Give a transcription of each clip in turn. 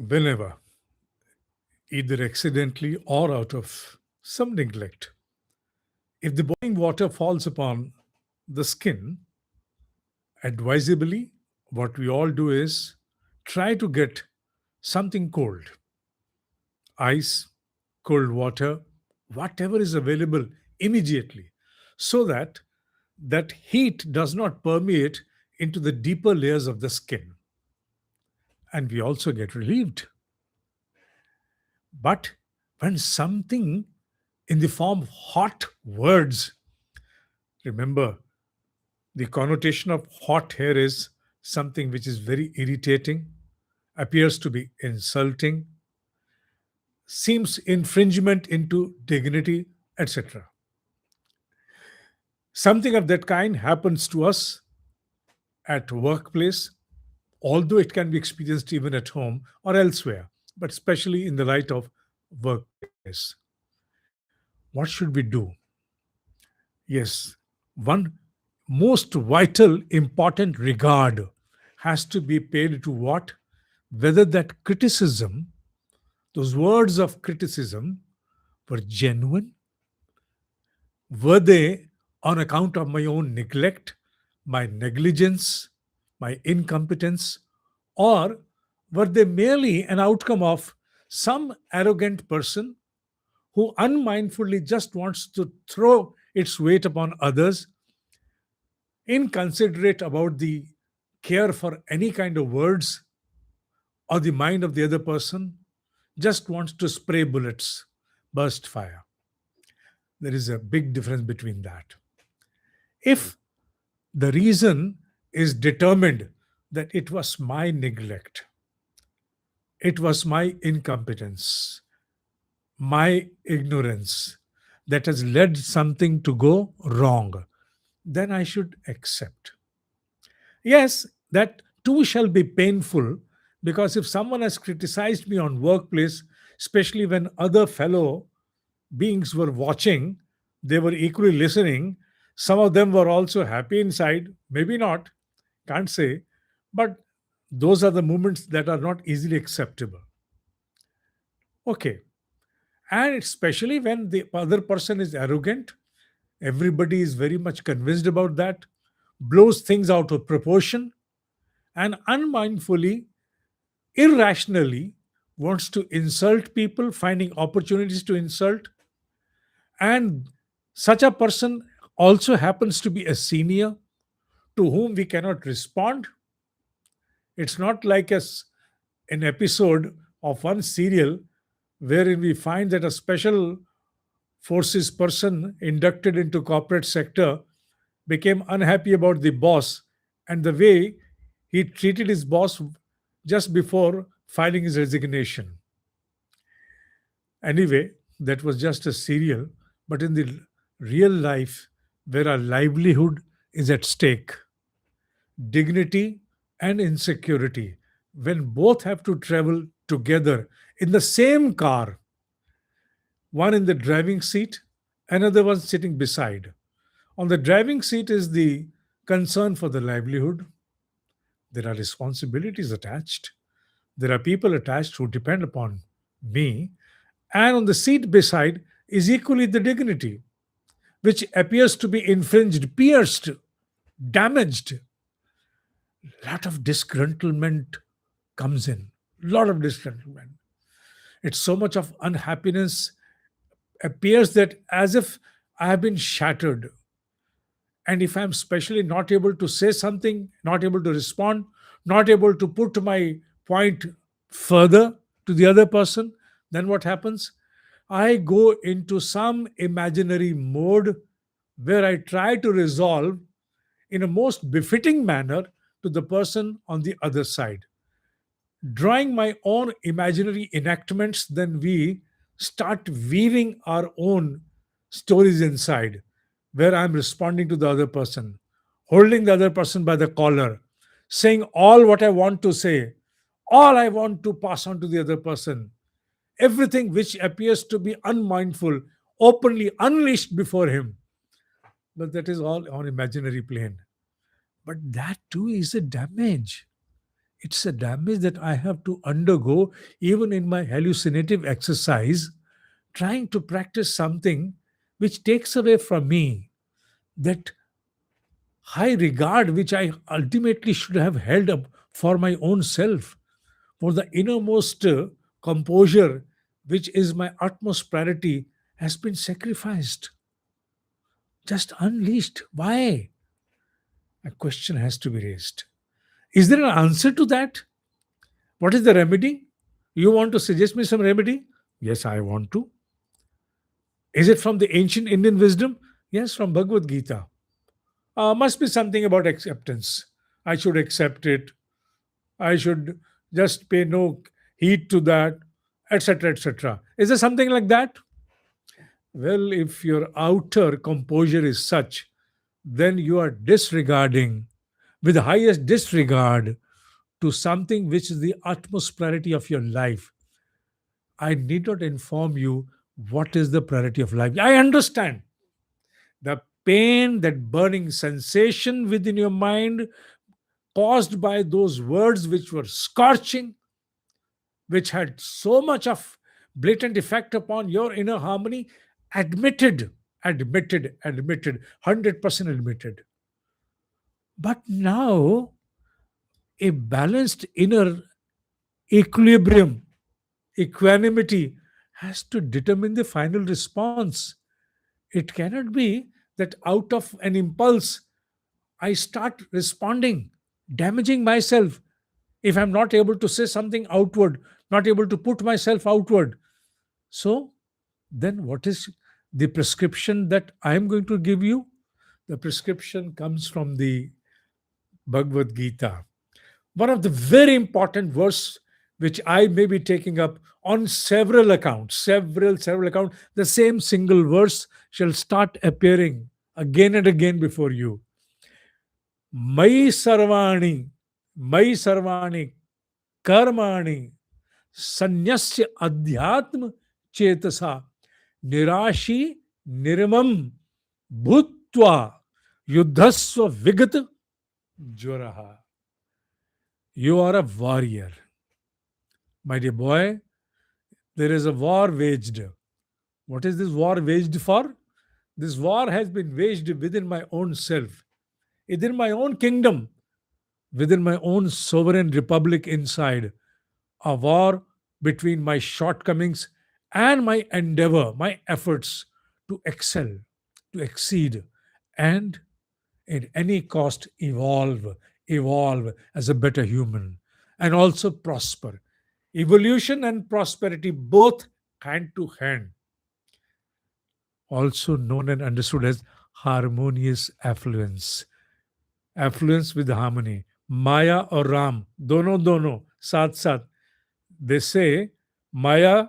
whenever, either accidentally or out of some neglect. If the boiling water falls upon the skin, advisably, what we all do is try to get something cold, ice, cold water, whatever is available immediately, so that that heat does not permeate into the deeper layers of the skin. And we also get relieved. But when something in the form of hot words, remember, the connotation of hot here is something which is very irritating, appears to be insulting, seems infringement into dignity, etc. Something of that kind happens to us at workplace, although it can be experienced even at home or elsewhere, but especially in the light of workplace. What should we do? Yes, one most vital, important regard has to be paid to what? Whether that criticism, those words of criticism, were genuine. Were they on account of my own neglect, my negligence, my incompetence, or were they merely an outcome of some arrogant person who unmindfully just wants to throw its weight upon others, inconsiderate about the care for any kind of words or the mind of the other person, just wants to spray bullets, burst fire? There is a big difference between that. If the reason is determined that it was my neglect, it was my incompetence, my ignorance that has led something to go wrong, then I should accept. Yes, that too shall be painful, because if someone has criticized me on workplace, especially when other fellow beings were watching, they were equally listening, some of them were also happy inside, maybe not, can't say, but those are the moments that are not easily acceptable. Okay. And especially when the other person is arrogant, everybody is very much convinced about that, blows things out of proportion, and unmindfully, irrationally wants to insult people, finding opportunities to insult. And such a person also happens to be a senior to whom we cannot respond. It's not like an episode of one serial wherein we find that a special forces person inducted into corporate sector became unhappy about the boss and the way he treated his boss just before filing his resignation. Anyway, that was just a serial, but in the real life, where our livelihood is at stake, dignity and insecurity, when both have to travel together in the same car, one in the driving seat, another one sitting beside. On the driving seat is the concern for the livelihood. There are responsibilities attached. There are people attached who depend upon me. And on the seat beside is equally the dignity, which appears to be infringed, pierced, damaged. Lot of disgruntlement comes in. Lot of disgruntlement. It's so much of unhappiness appears that as if I have been shattered. And if I'm specially not able to say something, not able to respond, not able to put my point further to the other person, then what happens? I go into some imaginary mode where I try to resolve in a most befitting manner to the person on the other side. Drawing my own imaginary enactments, then we start weaving our own stories inside, where I'm responding to the other person, holding the other person by the collar, saying all what I want to say, all I want to pass on to the other person, everything which appears to be unmindful, openly unleashed before him. But that is all on imaginary plane. But that too is a damage. It's a damage that I have to undergo even in my hallucinative exercise, trying to practice something which takes away from me that high regard which I ultimately should have held up for my own self, for the innermost composure, which is my utmost priority, has been sacrificed, just unleashed. Why? A question has to be raised. Is there an answer to that? What is the remedy? You want to suggest me some remedy? Yes, I want to. Is it from the ancient Indian wisdom? Yes, from Bhagavad Gita. Must be something about acceptance. I should accept it. I should just pay no heed to that, etc., etc. Is there something like that? Well, if your outer composure is such, then you are disregarding, with the highest disregard, to something which is the utmost priority of your life. I need not inform you what is the priority of life. I understand the pain, that burning sensation within your mind caused by those words which were scorching, which had so much of blatant effect upon your inner harmony. Admitted, admitted, 100% admitted. But now a balanced inner equilibrium, equanimity has to determine the final response. It cannot be that out of an impulse I start responding, damaging myself if I'm not able to say something outward, not able to put myself outward. So, then what is the prescription that I am going to give you? The prescription comes from the Bhagavad Gita. One of the very important verse which I may be taking up on several accounts, several accounts, the same single verse shall start appearing again and again before you. Mai sarvani, Mai sarvani, karmani, sanyasya adhyatma chetasa, nirashi nirmam bhutva yuddhasva vigat jwaraha. You are a warrior. My dear boy, there is a war waged. What is this war waged for? This war has been waged within my own self, within my own kingdom, within my own sovereign republic inside. A war between my shortcomings and my endeavor, my efforts to excel, to exceed, and at any cost evolve as a better human, and also prosper. Evolution and prosperity both hand to hand, also known and understood as harmonious affluence. Affluence with harmony. Maya or Ram, dono, साथ साथ. They say Maya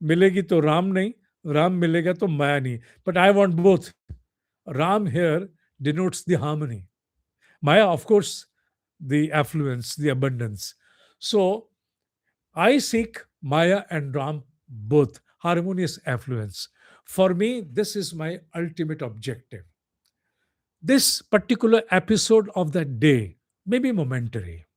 मिलेगी तो राम नहीं, राम मिलेगा तो माया नहीं. But I want both. Ram here denotes the harmony. Maya, of course, the affluence, the abundance. So I seek Maya and Ram both, harmonious affluence. For me, this is my ultimate objective. This particular episode of that day may be momentary.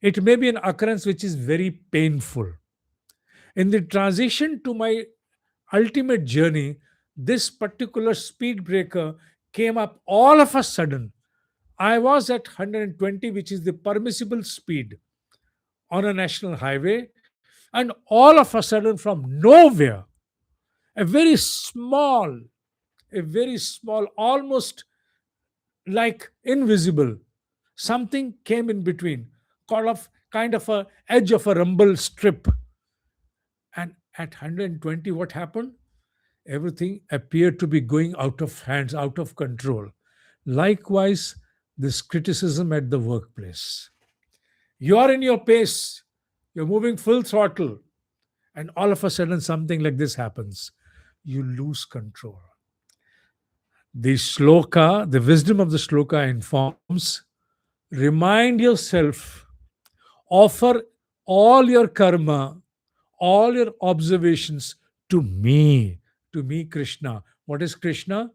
It may be an occurrence which is very painful. In the transition to my ultimate journey, this particular speed breaker came up all of a sudden. I was at 120, which is the permissible speed on a national highway, and all of a sudden, from nowhere, a very small, almost like invisible, something came in between, kind of a edge of a rumble strip. And at 120, what happened? Everything appeared to be going out of hands, out of control. Likewise, this criticism at the workplace. You are in your pace, you're moving full throttle, and all of a sudden something like this happens. You lose control. The shloka, the wisdom of the shloka informs, remind yourself, offer all your karma, all your observations to me, Krishna. What is Krishna?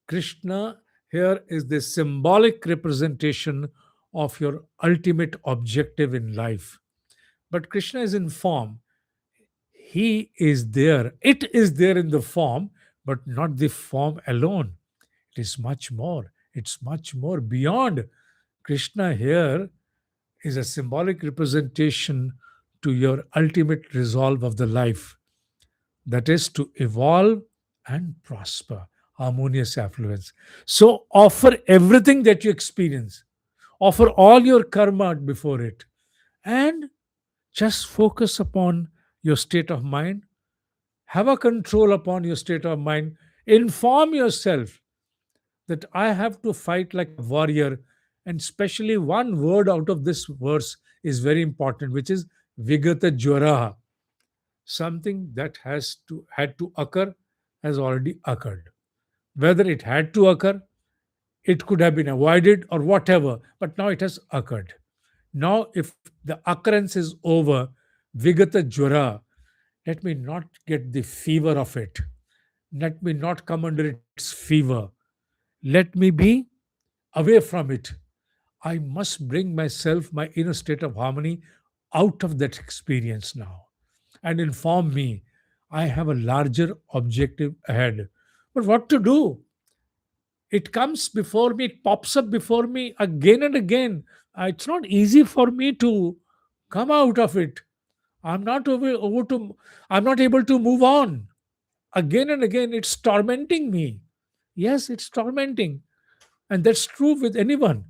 Krishna here is the symbolic representation of your ultimate objective in life. But Krishna is in form. He is there. It is there in the form, but not the form alone. It is much more. It's much more beyond. Krishna here is a symbolic representation to your ultimate resolve of the life, that is to evolve and prosper, harmonious affluence. So offer everything that you experience, offer all your karma before it, and just focus upon your state of mind. Have a control upon your state of mind. Inform yourself that I have to fight like a warrior. And especially one word out of this verse is very important, which is Vigata Jwara. Something that has to had to occur has already occurred. Whether it had to occur, it could have been avoided or whatever, but now it has occurred. Now, if the occurrence is over, Vigata Jwara, let me not get the fever of it. Let me not come under its fever. Let me be away from it. I must bring myself, my inner state of harmony, out of that experience now and inform me I have a larger objective ahead. But what to do? It comes before me, it pops up before me again and again. It's not easy for me to come out of it. I'm not over to, I'm not able to move on. Again and again, it's tormenting me. Yes, it's tormenting. And that's true with anyone.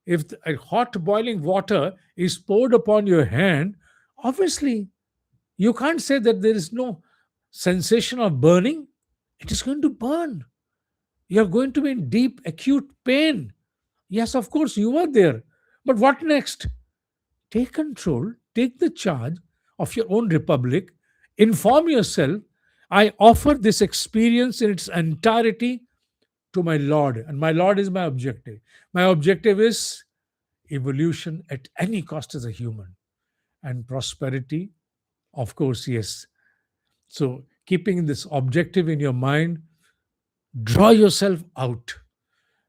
If a hot boiling water is poured upon your hand, obviously you can't say that there is no sensation of burning. It is going to burn. You're going to be in deep, acute pain. Yes, of course, you are there. But what next? Take control, take the charge of your own republic, inform yourself. I offer this experience in its entirety to my Lord, and my Lord is my objective. My objective is evolution at any cost as a human, and prosperity, of course, yes. So, keeping this objective in your mind, draw yourself out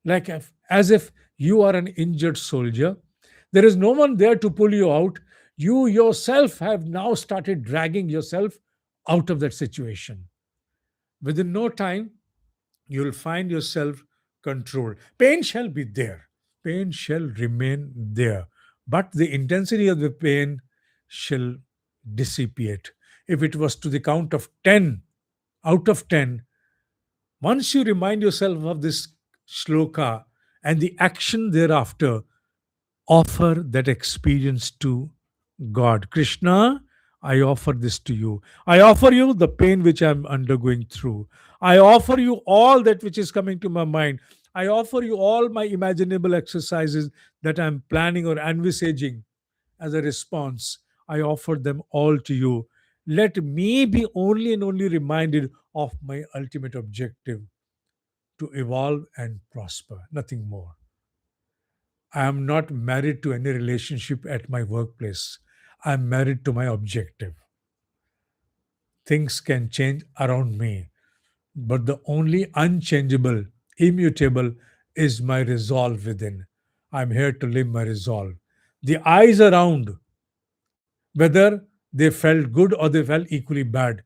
like as if you are an injured soldier. There is no one there to pull you out. You yourself have now started dragging yourself out of that situation. Within no time, you will find yourself controlled. Pain shall be there, pain shall remain there, but the intensity of the pain shall dissipate. If it was to the count of 10, out of 10, once you remind yourself of this shloka and the action thereafter, offer that experience to God. Krishna, I offer this to you. I offer you the pain which I'm undergoing through. I offer you all that which is coming to my mind. I offer you all my imaginable exercises that I'm planning or envisaging as a response. I offer them all to you. Let me be only and only reminded of my ultimate objective, to evolve and prosper, nothing more. I am not married to any relationship at my workplace. I am married to my objective. Things can change around me, but the only unchangeable, immutable is my resolve within. I'm here to live my resolve. The eyes around, whether they felt good or they felt equally bad,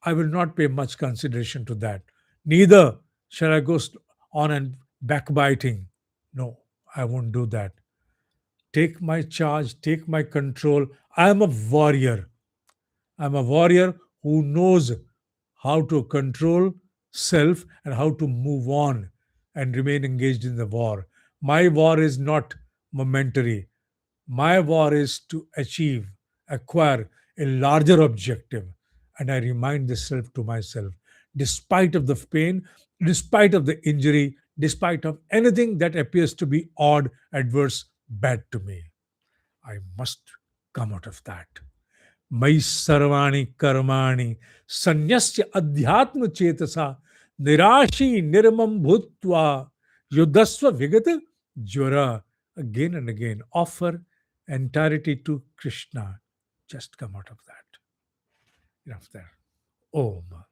I will not pay much consideration to that. Neither shall I go on and backbiting. No, I won't do that. Take my charge, take my control. I am a warrior. I'm a warrior who knows how to control self and how to move on and remain engaged in the war. My war is not momentary. My war is to achieve, acquire a larger objective. And I remind this self to myself, despite of the pain, despite of the injury, despite of anything that appears to be odd, adverse, bad to me. I must come out of that. मयि सर्वाणि कर्माणि संन्यस्य अध्यात्म चेतसा निराशी निर्मम भूत्वा युद्धस्व विगत ज्वरा. Again and again, offer entirety to Krishna. Just come out of that. Enough there. Om.